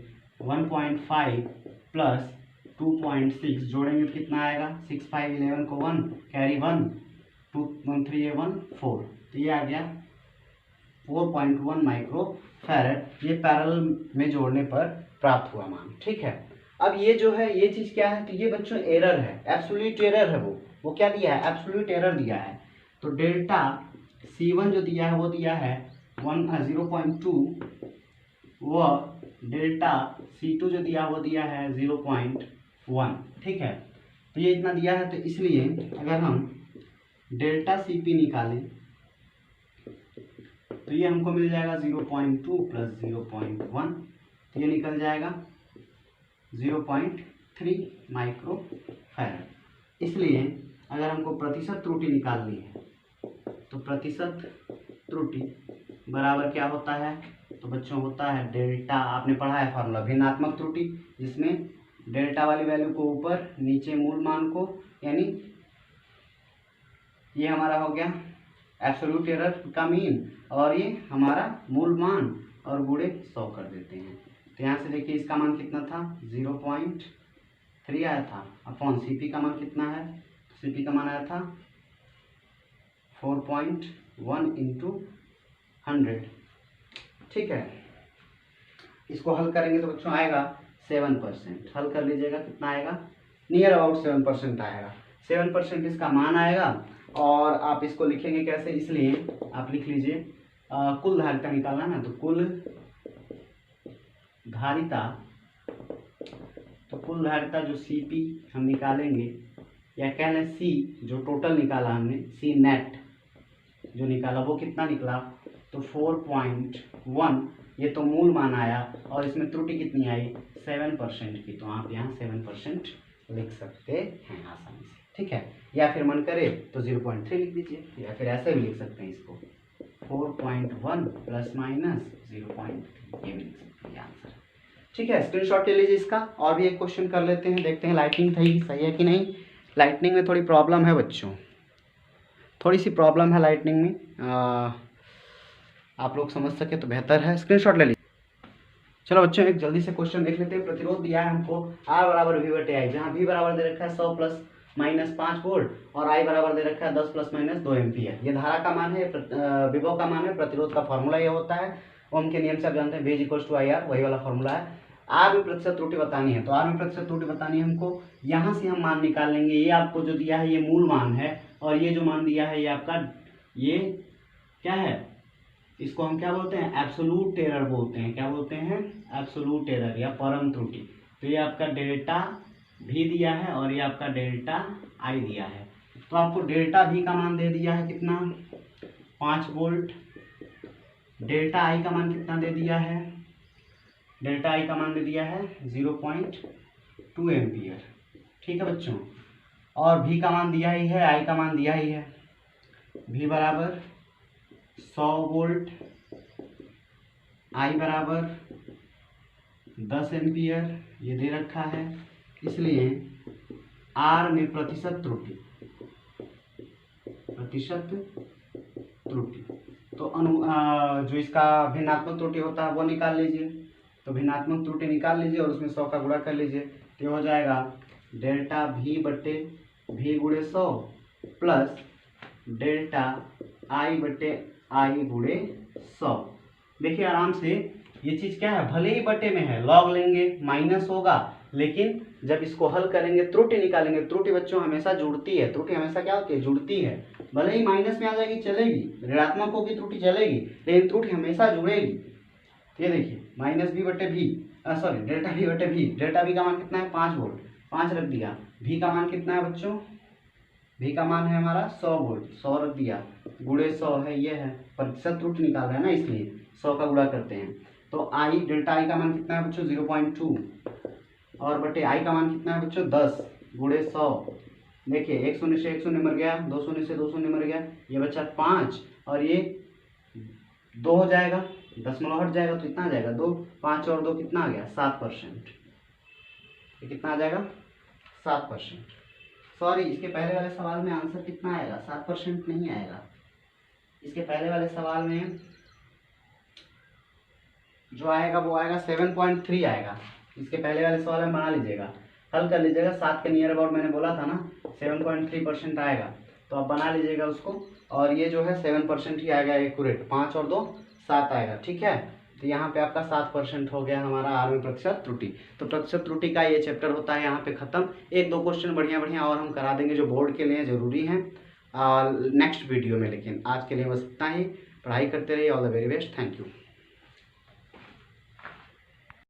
1.5 प्लस 2.6, जोड़ेंगे तो कितना आएगा 6 5 11 को 1 कैरी 1 2 1 3 1 4, तो ये आ गया 4.1 माइक्रो फैरड। ये पैरेलल में जोड़ने पर प्राप्त हुआ मान। ठीक है, अब ये जो है ये चीज़ क्या है, तो ये बच्चों एरर है, एब्सोल्यूट एरर है। वो क्या दिया है, एब्सोल्यूट एरर दिया है। तो डेल्टा C1 जो दिया है वो दिया है 0.2, व डेल्टा C2 जो दिया वो दिया है 0.1। ठीक है, तो ये इतना दिया है, तो इसलिए अगर हम डेल्टा CP निकालें तो ये हमको मिल जाएगा 0.2 प्लस 0.1, तो ये निकल जाएगा 0.3 माइक्रो फैरड। इसलिए अगर हमको प्रतिशत त्रुटि निकालनी है तो प्रतिशत त्रुटि बराबर क्या होता है, तो बच्चों होता है डेल्टा, आपने पढ़ा है फार्मूला भिन्नात्मक त्रुटि, जिसमें डेल्टा वाली वैल्यू को ऊपर, नीचे मूल मान को, यानी ये हमारा हो गया एब्सोल्यूट एरर का मीन और ये हमारा मूल मान और गुणे 100 कर देते हैं। तो यहाँ से देखिए इसका मान कितना था 0.3 आया था, अपॉन CP का मान कितना है, CP का मान आया था 4.1 × 100। ठीक है, इसको हल करेंगे तो बच्चों आएगा 7%। हल कर लीजिएगा, कितना आएगा, नियर अबाउट 7% आएगा। 7% इसका मान आएगा। और आप इसको लिखेंगे कैसे, इसलिए आप लिख लीजिए कुल धारिता निकालना ना, तो कुल धारिता, तो कुल धारिता जो CP हम निकालेंगे, या कह लें C जो टोटल निकाला हमने, C नेट जो निकाला वो कितना निकला, तो 4.1, ये तो मूल मान आया और इसमें त्रुटि कितनी आई 7% की, तो आप यहाँ 7% लिख सकते हैं आसानी से। ठीक है, या फिर मन करे तो 0.3 लिख दीजिए, या फिर ऐसे भी लिख सकते हैं इसको 4.1 प्लस माइनस 0.3, ये भी लिख सकते हैं आंसर। ठीक है, स्क्रीनशॉट ले लीजिए इसका। और भी एक क्वेश्चन कर लेते हैं, देखते हैं लाइटनिंग सही है कि नहीं। लाइटनिंग में थोड़ी प्रॉब्लम है बच्चों, थोड़ी सी प्रॉब्लम है लाइटनिंग में, आप लोग समझ सके तो बेहतर है। स्क्रीनशॉट ले लीजिए। चलो बच्चों एक जल्दी से क्वेश्चन देख लेते हैं। प्रतिरोध दिया है हमको R बराबर V/I, जहाँ V बराबर दे रखा है 100 प्लस माइनस 5 वोल्ट और I बराबर दे रखा है 10 प्लस माइनस 2 एम्पियर। ये धारा का मान है, विभव का मान है, प्रतिरोध का फॉर्मूला ये होता है, ओम के नियम से आप जानते हैं V = IR, वही वाला फॉर्मूला है। R में प्रतिशत त्रुटि बतानी है, तो R में प्रतिशत त्रुटि बतानी है हमको, यहाँ से हम मान निकाल लेंगे। ये आपको जो दिया है ये मूल मान है, और ये जो मान दिया है ये आपका, ये क्या है, इसको हम क्या बोलते हैं, एब्सोल्यूट एरर बोलते हैं। क्या बोलते हैं, एब्सोल्यूट एरर या परम त्रुटि। तो ये आपका डेल्टा भी दिया है और ये आपका डेल्टा I दिया है। तो आपको डेल्टा V का मान दे दिया है कितना, 5 वोल्ट। डेल्टा I का मान कितना दे दिया है, डेल्टा I का मान दे दिया है 0.2 एम्पियर। ठीक है बच्चों, और V का मान दिया ही है, I का मान दिया ही है। V बराबर 100 वोल्ट, I बराबर 10 एम्पियर, ये दे रखा है। इसलिए R में प्रतिशत त्रुटि, तो जो इसका भिन्नात्मक त्रुटि होता है वो निकाल लीजिए। तो भिन्नात्मक त्रुटि निकाल लीजिए और उसमें 100 का गुणा कर लीजिए, तो हो जाएगा डेल्टा V बटे V गुणे 100 प्लस डेल्टा I बटे I गुणे 100। देखिए आराम से, ये चीज़ क्या है, भले ही बटे में है, लॉग लेंगे माइनस होगा, लेकिन जब इसको हल करेंगे त्रुटि निकालेंगे, त्रुटि बच्चों हमेशा जुड़ती है, त्रुटि हमेशा क्या होती है, जुड़ती है। भले ही माइनस में आ जाएगी चलेगी, ऋणात्मक होगी त्रुटि चलेगी, लेकिन त्रुटि हमेशा जुड़ेगी। ये देखिए माइनस V बटे V, सॉरी डेल्टा V बटे V, डेल्टा V का मान कितना है 5 वोल्ट, 5 रख दिया। V का मान कितना है बच्चों, V का मान है हमारा 100 वोल्ट, 100 रख दिया, गुणे 100 है, ये है प्रतिशत त्रुटि निकाल रहे हैं ना, इसलिए 100 का गुणा करते हैं। तो I, डेल्टा I का मान कितना है बच्चों 0.2, और बटे I का मान कितना है बच्चों 10 गुणे 100। देखिए 1 शून्य से 1 शून्य मर गया, 2 शून्य से 2 शून्य मर गया, ये बचा 5 और ये 2 हो जाएगा, दशमलव हट जाएगा तो इतना आ जाएगा 2, 5 और 2 कितना आ गया 7%। ये कितना आ जाएगा 7%। सॉरी, इसके पहले वाले सवाल में आंसर कितना आएगा 7% नहीं आएगा, इसके पहले वाले सवाल में जो आएगा वो आएगा 7.3 आएगा। इसके पहले वाले सवाल में बना लीजिएगा, हल कर लीजिएगा। 7 के नियर अबाउट मैंने बोला था ना 7.3% आएगा, तो आप बना लीजिएगा उसको। और ये जो है 7% ही आएगा एक्यूरेट, 5 और 2 7 आएगा, ठीक है। तो यहाँ पे आपका 7% हो गया हमारा R में प्रतिशत त्रुटि। तो प्रतिशत त्रुटि का ये चैप्टर होता है यहाँ पे खत्म। 1-2 क्वेश्चन बढ़िया बढ़िया और हम करा देंगे जो बोर्ड के लिए ज़रूरी हैं नेक्स्ट वीडियो में। लेकिन आज के लिए बस इतना ही। पढ़ाई करते रहिए। All the very best. Thank you.